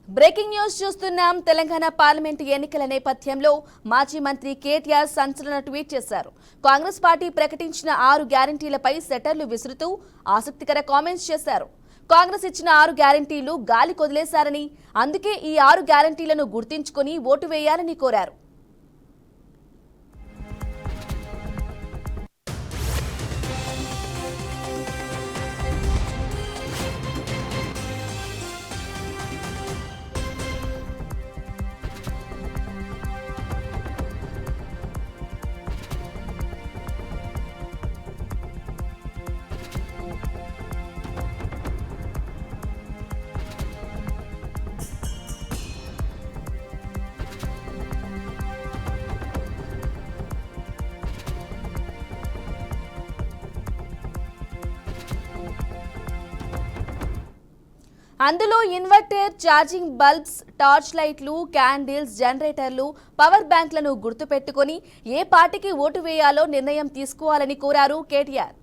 Breaking news చూస్తున్నాం. Telangana parliament ఎన్నికల నేపథ్యంలో మాజీ మంత్రి కేటీఆర్ సంచలన ట్వీట్ చేశారు. కాంగ్రెస్ పార్టీ ప్రకటించిన 6 గ్యారెంటీలపై సెటర్లు విసురుతూ ఆసక్తికర కామెంట్స్ చేశారు. కాంగ్రెస్ ఇచ్చిన 6 గ్యారెంటీలు గాలి కొదిలేశారని, అందుకే ఈ 6 గ్యారెంటీలను గుర్తించుకొని ఓటు వేయాలని కోరారు. అందులో ఇన్వర్టర్, ఛార్జింగ్ బల్బ్స్, టార్చ్ లైట్లు, క్యాండిల్స్, జనరేటర్లు, పవర్ బ్యాంక్లను గుర్తుపెట్టుకొని ఏ పార్టీకి ఓటు వేయాలో నిర్ణయం తీసుకోవాలని కోరారు కేటీఆర్.